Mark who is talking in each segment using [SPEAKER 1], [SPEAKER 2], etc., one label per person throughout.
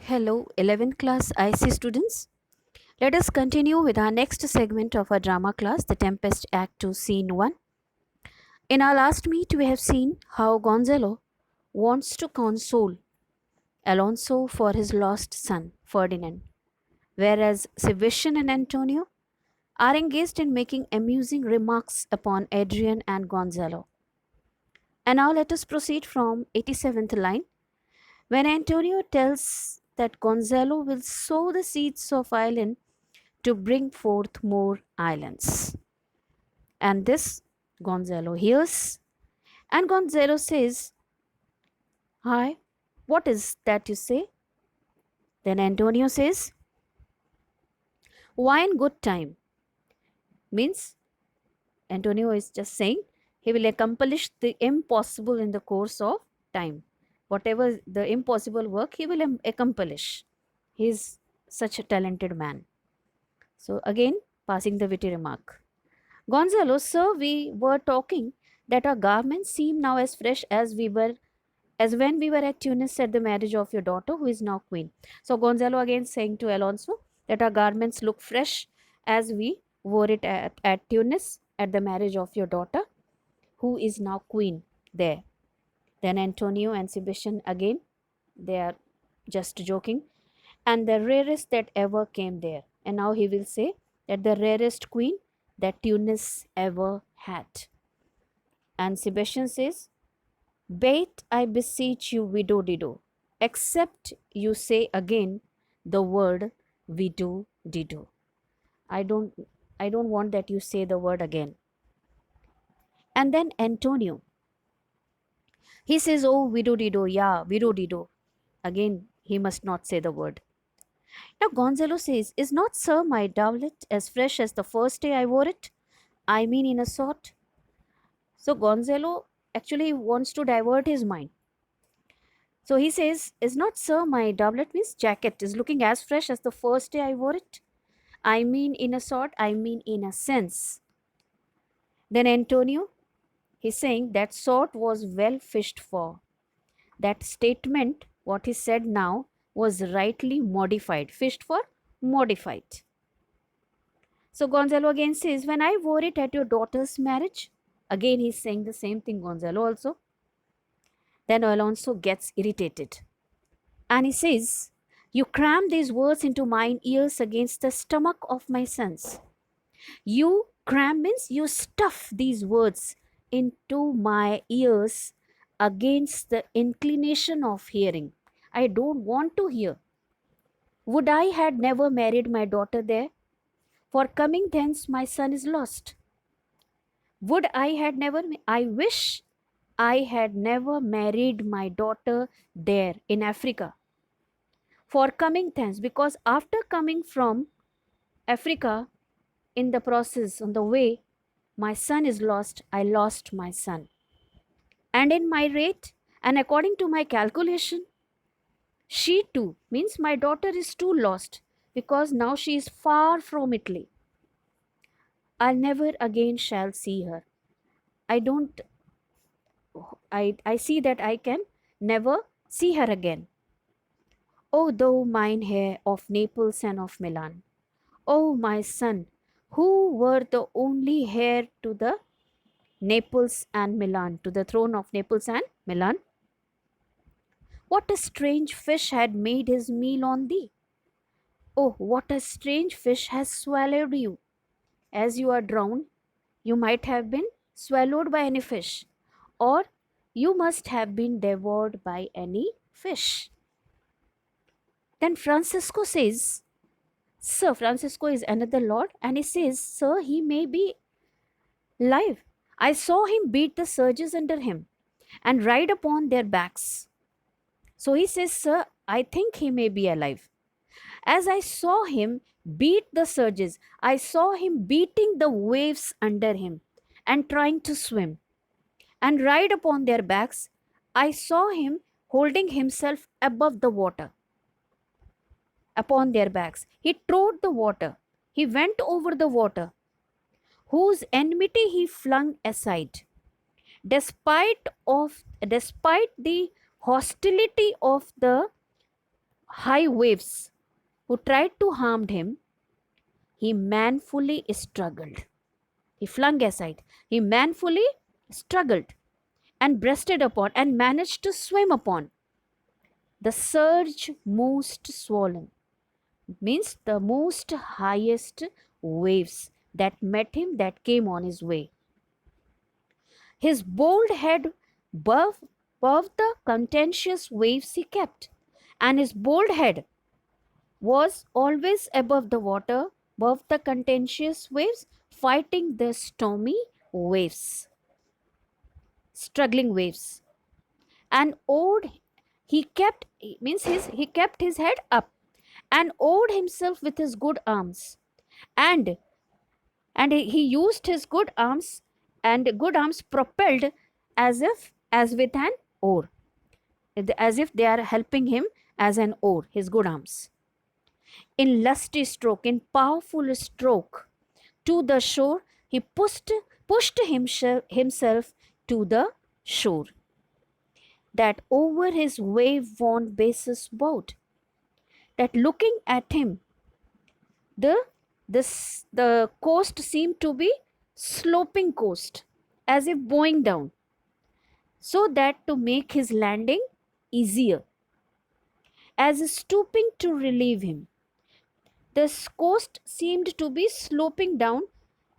[SPEAKER 1] Hello, 11th class IC students. Let us continue with our next segment of our drama class, The Tempest Act 2, Scene 1. In our last meet, we have seen how Gonzalo wants to console Alonso for his lost son, Ferdinand, whereas Sebastian and Antonio are engaged in making amusing remarks upon Adrian and Gonzalo. And now let us proceed from 87th line. When Antonio tells that Gonzalo will sow the seeds of island to bring forth more islands. And this Gonzalo hears, and Gonzalo says, "Hi, what is that you say?" Then Antonio says, "Why in good time?" Means Antonio is just saying he will accomplish the impossible in the course of time. Whatever the impossible work, he will accomplish. He is such a talented man. So, again, passing the witty remark. Gonzalo, sir, we were talking that our garments seem now as fresh as when we were at Tunis at the marriage of your daughter, who is now queen. So Gonzalo again saying to Alonso that our garments look fresh as we wore it at Tunis at the marriage of your daughter, who is now queen there. Then Antonio and Sebastian again, they are just joking. And the rarest that ever came there. And now he will say that the rarest queen that Tunis ever had. And Sebastian says, "Bait, I beseech you, widow Dido, except you say again the word widow Dido." I don't I don't want that you say the word again. And then Antonio, he says, "Oh, widow Dido, yeah, widow Dido." Again, he must not say the word. Now Gonzalo says, "Is not, sir, my doublet as fresh as the first day I wore it? I mean, in a sort." So Gonzalo actually wants to divert his mind. So he says, "Is not, sir, my doublet," means jacket, "is looking as fresh as the first day I wore it? I mean, in a sort, I mean, in a sense." Then Antonio, he's saying that sort was well fished for. That statement, what he said now, was rightly modified. Fished for, modified. So Gonzalo again says, "When I wore it at your daughter's marriage," again he's saying the same thing, Gonzalo also. Then Alonso gets irritated. And he says, "You cram these words into mine ears against the stomach of my sons." You cram means you stuff these words into my ears against the inclination of hearing. I don't want to hear. Would I had never married my daughter there? For coming thence my son is lost. Would I had never, I wish I had never married my daughter there in Africa. For coming thence, because after coming from Africa, in the process, on the way, my son is lost, I lost my son. And in my rate, and according to my calculation, she too, means my daughter is too lost, because now she is far from Italy. I never again shall see her. I don't, I see that I can never see her again. "O thou mine heir of Naples and of Milan, O my son, who were the only heir to the Naples and Milan, to the throne of Naples and Milan, what a strange fish had made his meal on thee! Oh, what a strange fish has swallowed you! As you are drowned, you might have been swallowed by any fish, or you must have been devoured by any fish." Then Francisco says, "Sir," Francisco is another lord, and he says, "Sir, he may be live. I saw him beat the surges under him and ride upon their backs." So he says, "Sir, I think he may be alive. As I saw him beat the surges, I saw him beating the waves under him and trying to swim and ride upon their backs. I saw him holding himself above the water upon their backs. He trod the water. He went over the water, whose enmity he flung aside. Despite the hostility of the high waves who tried to harm him, he manfully struggled. He flung aside. He manfully struggled and breasted upon and managed to swim upon the surge most swollen, means the most highest waves that met him, that came on his way. His bold head above the contentious waves he kept, and his bold head was always above the water, above the contentious waves, fighting the stormy waves, struggling waves. And owed he kept means his he kept his head up and owed himself with his good arms, and he used his good arms, and good arms propelled as with an oar, as if they are helping him as an oar, his good arms. In lusty stroke, in powerful stroke, to the shore, he pushed himself to the shore, that over his wave-worn basis bowed, that looking at him, the the coast seemed to be sloping coast, as if bowing down, so that to make his landing easier, as stooping to relieve him. This coast seemed to be sloping down,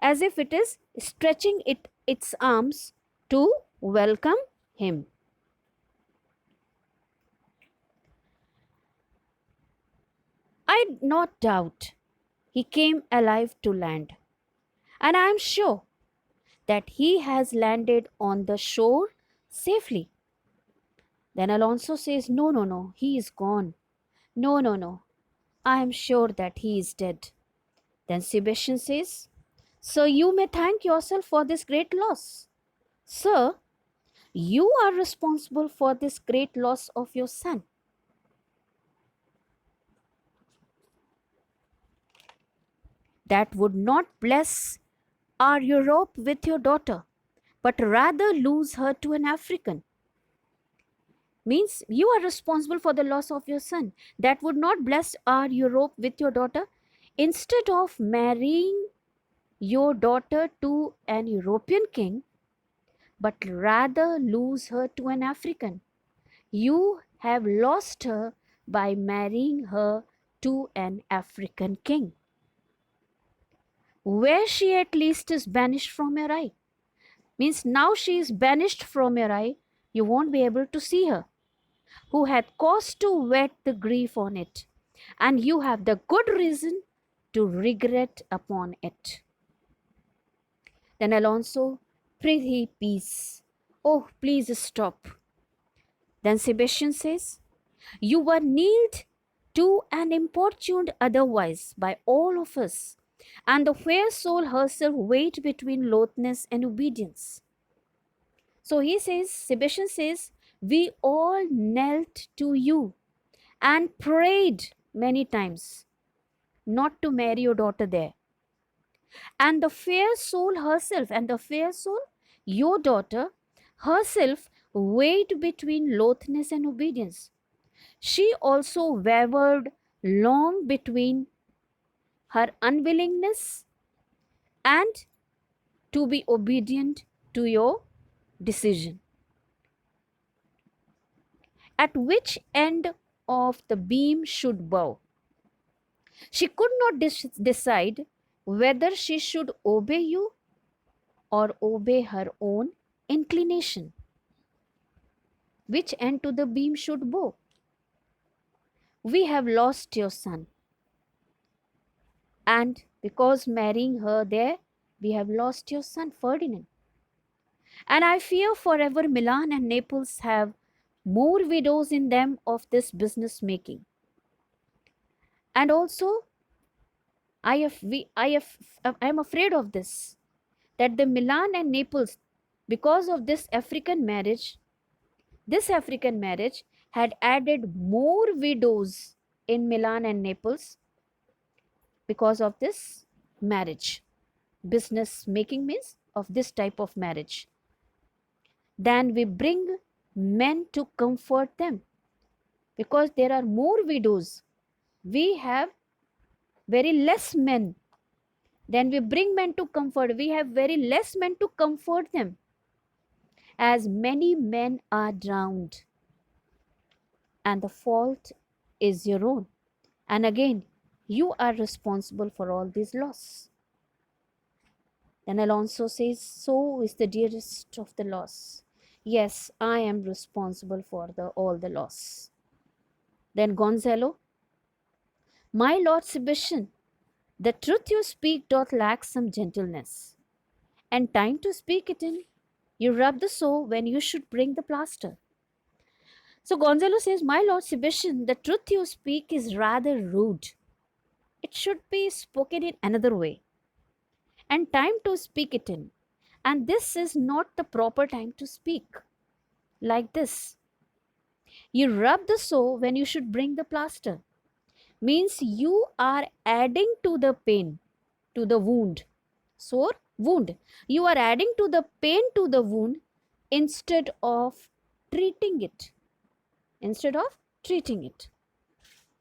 [SPEAKER 1] as if it is stretching its arms to welcome him. I not doubt he came alive to land, and I am sure that he has landed on the shore safely. Then Alonso says, "No, no, no, he is gone. No, no, no, I am sure that he is dead." Then Sebastian says, "Sir, you may thank yourself for this great loss. Sir, you are responsible for this great loss of your son. That would not bless our Europe with your daughter, but rather lose her to an African." Means you are responsible for the loss of your son. That would not bless our Europe with your daughter. Instead of marrying your daughter to an European king, but rather lose her to an African. You have lost her by marrying her to an African king, where she at least is banished from your eye. Means now she is banished from your eye, you won't be able to see her, who hath cause to wet the grief on it, and you have the good reason to regret upon it. Then Alonso, "Prithee, peace. Oh, please stop." Then Sebastian says, "You were kneeled to and importuned otherwise by all of us, and the fair soul herself weighed between loathness and obedience." So he says, Sebastian says, "We all knelt to you and prayed many times not to marry your daughter there. And the fair soul herself, and the fair soul, your daughter, herself weighed between loathness and obedience. She also wavered long between her unwillingness and to be obedient to your decision. At which end of the beam should bow? She could not decide whether she should obey you or obey her own inclination. Which end to the beam should bow? We have lost your son, and because marrying her there, we have lost your son Ferdinand. And I fear forever Milan and Naples have more widows in them of this business making. And also, I am afraid of this, that the Milan and Naples, because of this African marriage had added more widows in Milan and Naples because of this marriage. Business making means of this type of marriage. Then we bring men to comfort them, because there are more widows. We have very less men. Then we bring men to comfort. We have very less men to comfort them, as many men are drowned, and the fault is your own. And again, you are responsible for all this loss. Then Alonso says, so is the dearest of the loss. Yes, I am responsible for all the loss. Then Gonzalo, my Lord Sebastian, the truth you speak doth lack some gentleness, and time to speak it in. You rub the sore when you should bring the plaster. So Gonzalo says, my Lord Sebastian, the truth you speak is rather rude. It should be spoken in another way, and time to speak it in. And this is not the proper time to speak like this. You rub the sore when you should bring the plaster. Means you are adding to the pain, to the wound. Sore, wound. You are adding to the pain to the wound instead of treating it. Instead of treating it.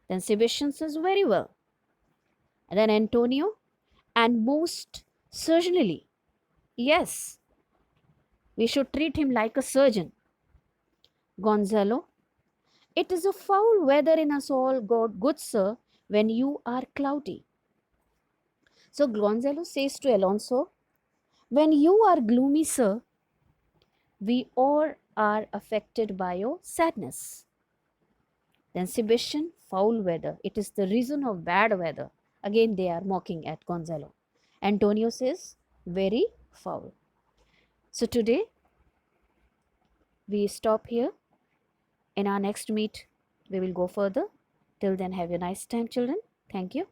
[SPEAKER 1] Then Sebastian says, very well. And then Antonio, and most certainly, yes, we should treat him like a surgeon. Gonzalo, it is a foul weather in us all, God, good sir, when you are cloudy. So Gonzalo says to Alonso, when you are gloomy, sir, we all are affected by your sadness. Then Sebastian, foul weather. It is the reason of bad weather. Again, they are mocking at Gonzalo. Antonio says, very foul. So today, we stop here. In our next meet, we will go further. Till then, have a nice time, children. Thank you.